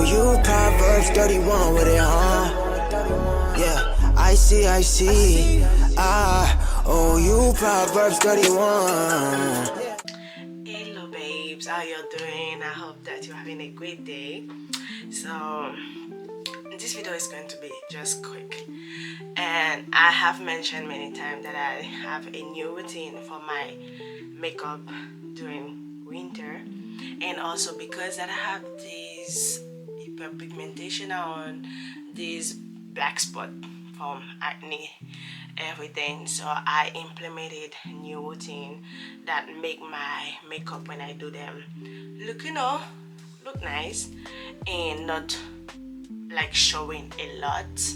you Proverbs 31 with it, huh? Yeah, I see. Oh, you Proverbs 31. Hello babes, how you doing? I hope that you're having a great day. So this video is going to be just quick, and I have mentioned many times that I have a new routine for my makeup during winter, and also because that I have this hyperpigmentation on this black spot from acne, everything. So I implemented a new routine that make my makeup when I do them look, look nice and not like showing a lot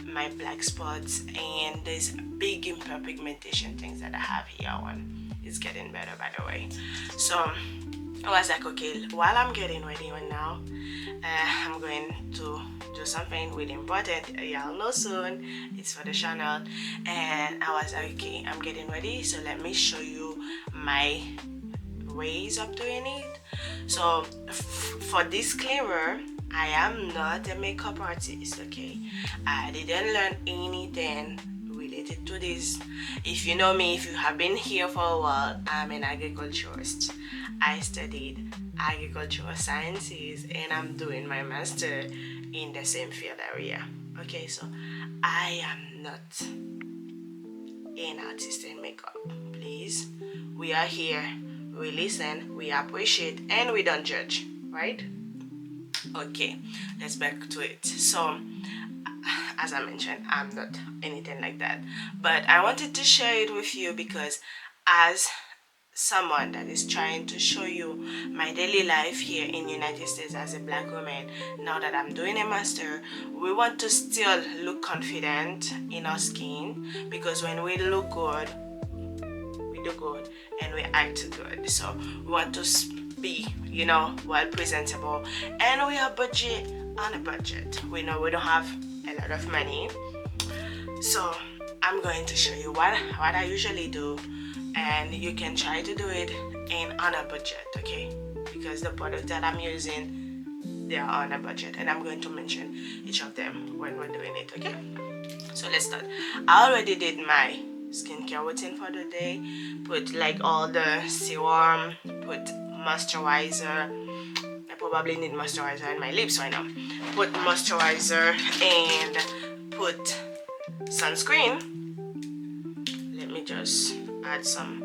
my black spots and this big hyperpigmentation things that I have here on. It's getting better, by the way. So I was like, okay, while I'm getting ready right now, I'm going to do something really important. Y'all know soon. It's for the channel, and I was like, okay, I'm getting ready, so let me show you my ways of doing it. So for disclaimer, I am not a makeup artist, okay? I didn't learn anything related to this. If you know me, if you have been here for a while, I'm an agriculturist. I studied agricultural sciences and I'm doing my master in the same field area. Okay, so I am not an artist in makeup. Please, we are here, we listen, we appreciate, and we don't judge, right? Okay, let's back to it. So as I mentioned, I'm not anything like that, but I wanted to share it with you because as someone that is trying to show you my daily life here in United States as a black woman, now that I'm doing a master, we want to still look confident in our skin, because when we look good, we do good and we act good. So we want to be, well presentable, and we are on a budget. We know we don't have a lot of money, so I'm going to show you what I usually do, and you can try to do it on a budget, okay? Because the products that I'm using, they are on a budget, and I'm going to mention each of them when we're doing it, okay? So let's start. I already did my skincare routine for the day. Put like all the serum, put moisturizer. I probably need moisturizer in my lips right now. Put moisturizer and put sunscreen. Let me just add some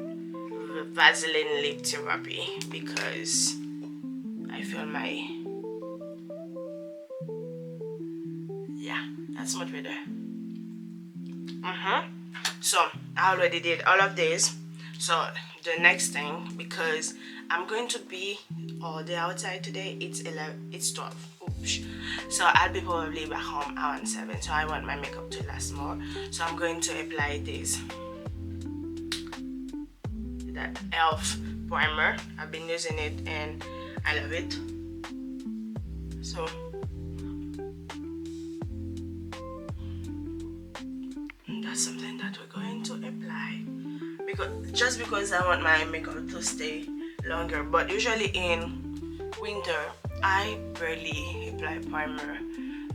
Vaseline lip therapy because I feel that's much better. So I already did all of this. So the next thing, because I'm going to be all day outside today, it's 12. Oops. So I'll be probably back home around 7, so I want my makeup to last more. So I'm going to apply this that elf primer. I've been using it and I love it. So that's something that we're going to apply because I want my makeup to stay longer. But usually in winter I barely apply primer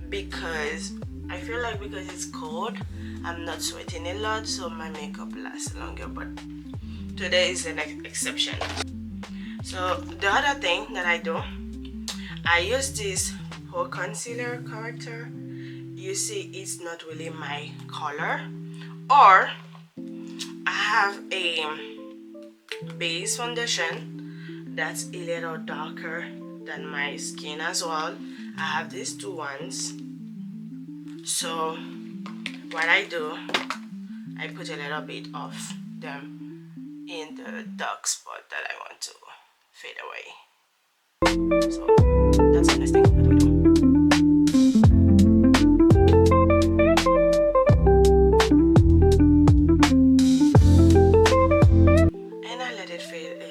because I feel like because it's cold I'm not sweating a lot, so my makeup lasts longer. But today is an exception. So the other thing that I do, I use this whole concealer corrector. You see, it's not really my color, or I have a base foundation that's a little darker than my skin as well. I have these two ones. So what I do, I put a little bit of them in the dark spot that I want to fade away. So that's the next thing that we do. And I let it fade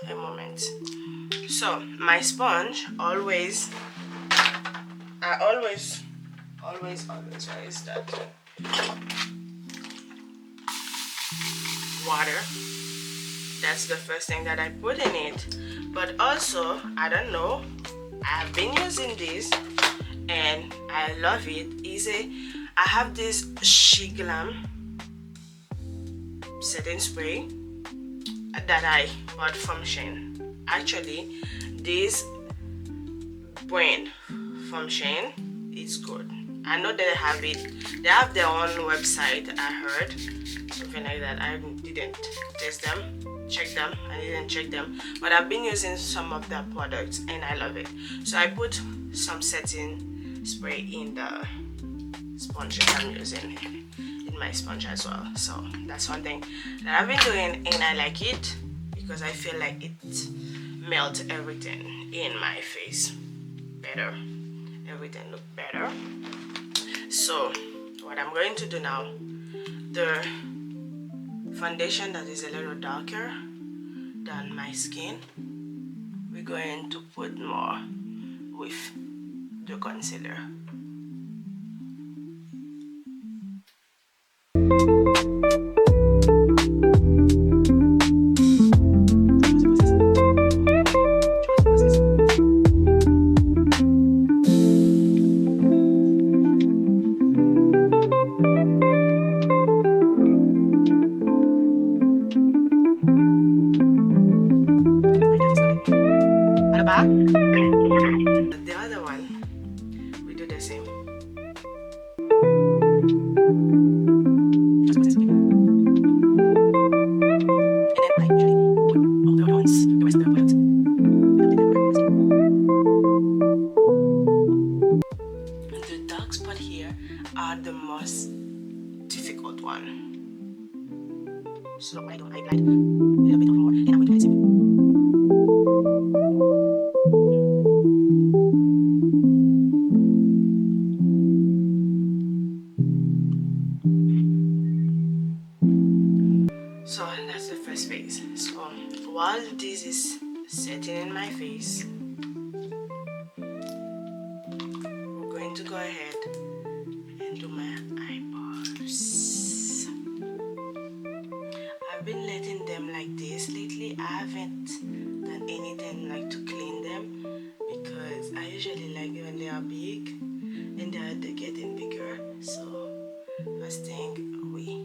a moment. So my sponge I always use that water. That's the first thing that I put in it. But also, I don't know I've been using this and I love it. I have this Sheglam setting spray that I bought from Shein. Actually, this brand from Shein is good. I know they have it. They have their own website. I heard something like that. I didn't test them, check them. I didn't check them, but I've been using some of their products and I love it. So I put some setting spray in the sponge that I'm using in my sponge as well. So that's one thing that I've been doing and I like it because I feel like it melts everything in my face better. Everything look better. So what I'm going to do now, the foundation that is a little darker than my skin, we're going to put more with the concealer. The other one, we do the same. The dark spot here are the most difficult one. So I don't highlight a little bit more, and I'm going to do the same. So that's the first phase. So while this is setting in my face, we're going to go ahead and do my eyebrows. I've been letting them like this lately. I haven't done anything like to clean them because I usually like when they are big and they're getting bigger. So first thing, we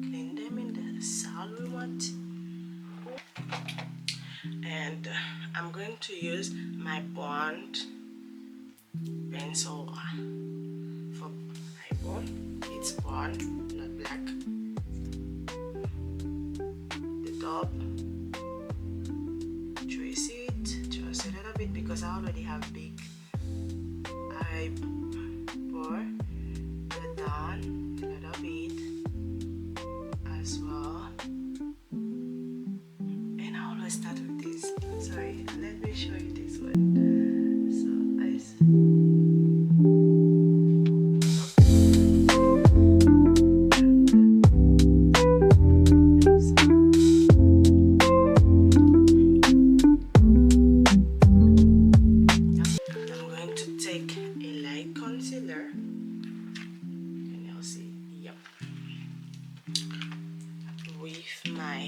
clean them in the salon. And I'm going to use my bond pencil for eyebrow. It's bond, not black. The top, trace it just a little bit because I already have big eyebrow. Go down a little bit as well. And I always start with this. Sorry, let me show you this one. So I'm going to take a light concealer, and you'll see, yep, with my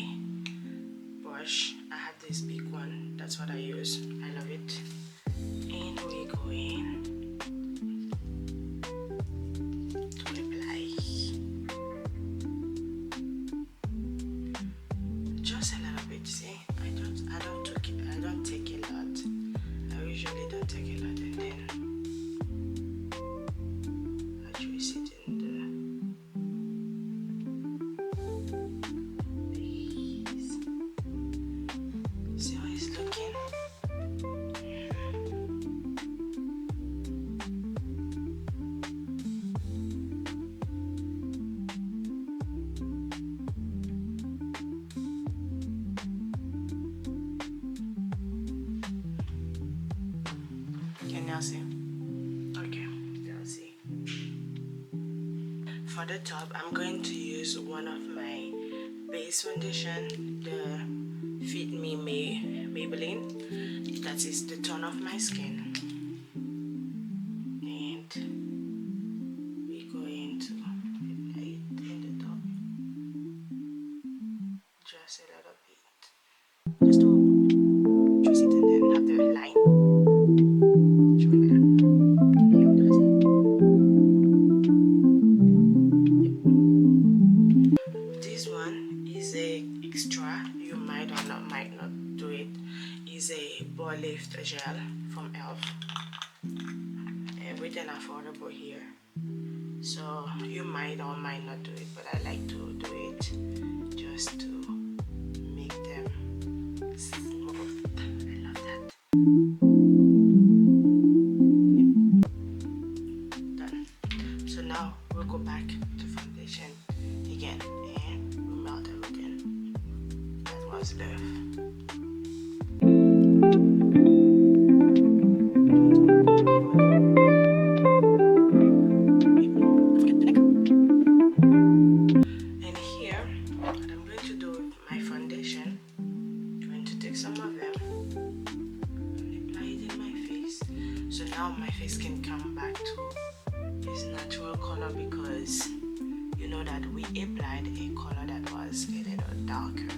brush. I have this big one, that's what I use. I love it. And we go in to apply just a little bit. See, I don't take a lot. I usually don't take a lot, and then I trace it in the base. See how it's looking? Can y'all see? Okay, y'all see. For the top, I'm going to use one of my base foundation, the Fitme Maybelline. That is the tone of my skin. And we go into apply it in the top. Just a little bit. Just to trace it and then have the line. is a ball lift gel from e.l.f. Everything affordable here, so you might or might not do it, but I like to do it just to make them smooth. I love that. Done. So now we'll go back to foundation again and we'll melt everything that was left. And here, what I'm going to do with my foundation, I'm going to take some of them and apply it in my face. So now my face can come back to its natural color, because you know that we applied a color that was a little darker.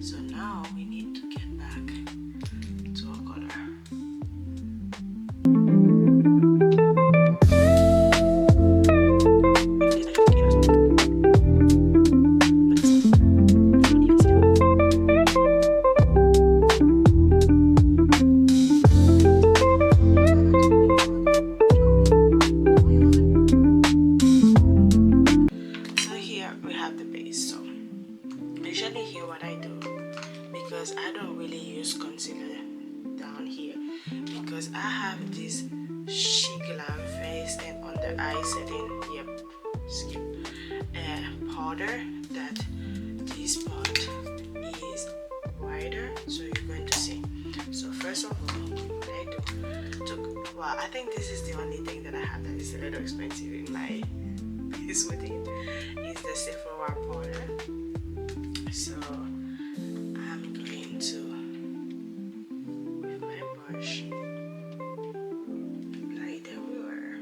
So now we need to get back to a color. Because I don't really use concealer down here, because I have this Sheglam face and under eye setting, powder that this part is wider, so you're going to see. So first of all, what I do, I think this is the only thing that I have that is a little expensive in my face with it, is the Sephora powder. So I'm going to, with my brush, apply it everywhere.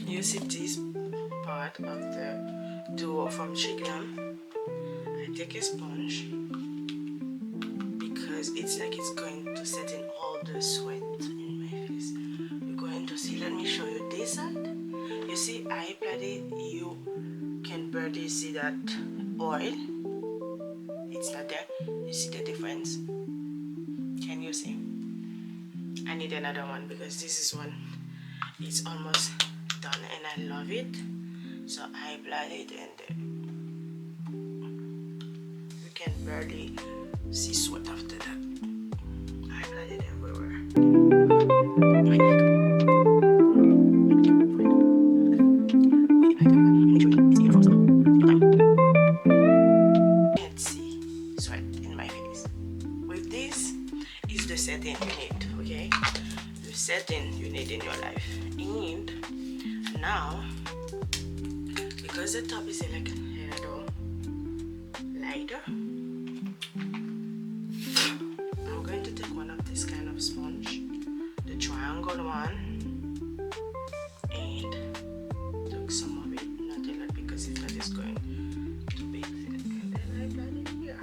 You see this part of the duo from Sheglam. I take a sponge, because it's like it's going to set in all the sweat in my face. You're going to see, let me show you this side. You see, I applied it, you can barely see that oil. It's not there. You see the difference? Can you see? I need another one, because this is one, it's almost done and I love it. So I applied it and you can barely see sweat after that. I applied it everywhere. Can't see sweat in my face. With this is the setting you need, okay? The setting you need in your life. And now, because the top is like a little lighter, I'm going to take one of this kind of sponge, the triangle one, and take some of it, not a lot, because if not it's going to be thin. And then I apply it here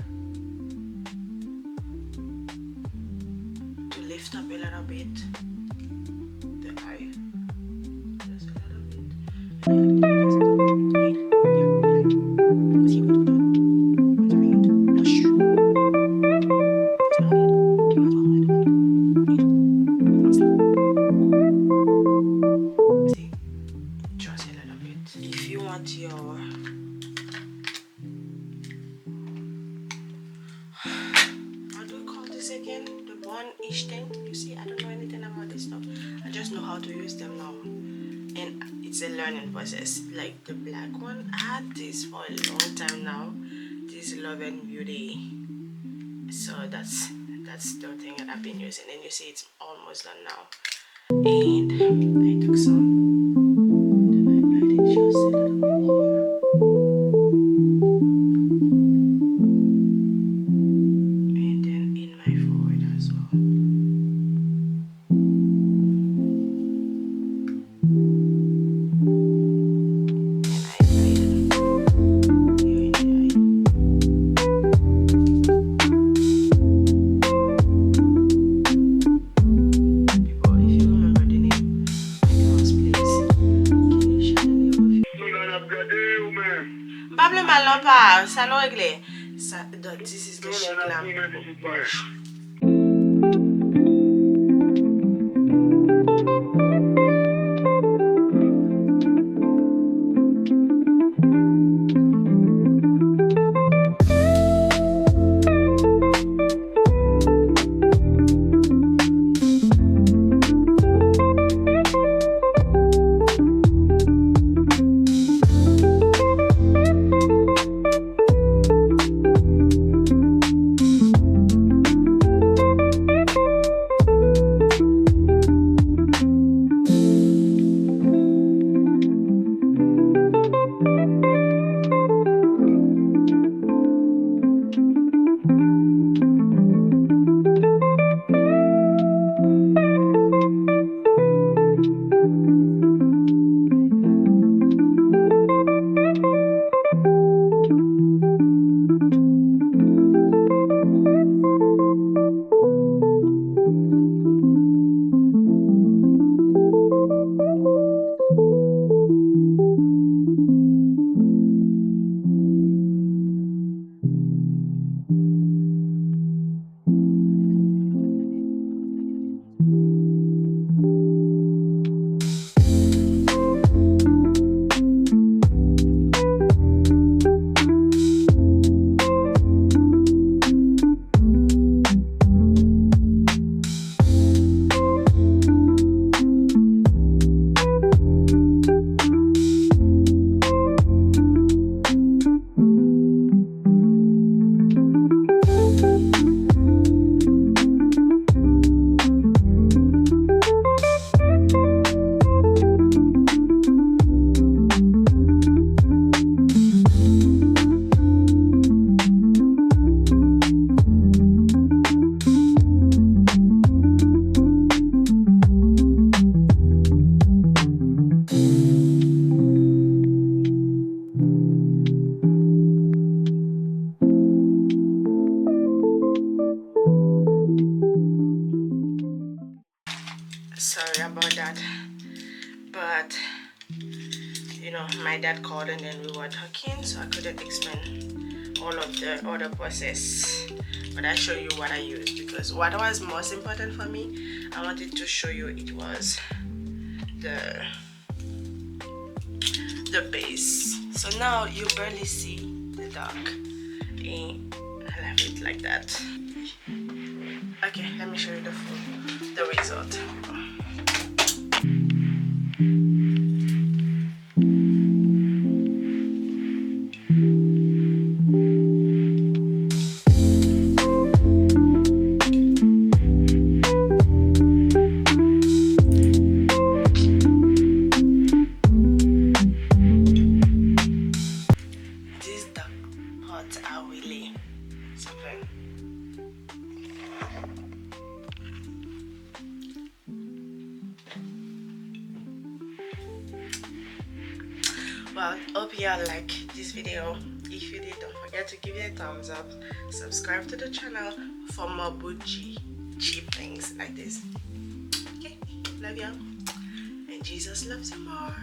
to lift up a little bit the eye, just a little bit. You see, I don't know anything about this stuff. I just know how to use them now, and it's a learning process. Like the black one, I had this for a long time now, this Love and Beauty. So that's the thing that I've been using, and you see it's almost done now. And I took some, then I applied it just a little bit here. And then in my forehead as well. People, if you remember the name, I can always play problème alors pas, ça non réglé. Ça, this is the Sheglam brush. Sorry about that, but you know, my dad called and then we were talking, so I couldn't explain all of the other process, but I show you what I used, because what was most important for me, I wanted to show you it was the base. So now you barely see the dark, and I left it like that. Okay, let me show you the result. These dark parts are really something. Well, hope y'all like this video. If you did, don't forget to give it a thumbs up, subscribe to the channel for more bougie cheap things like this. Okay, love y'all, and Jesus loves you more.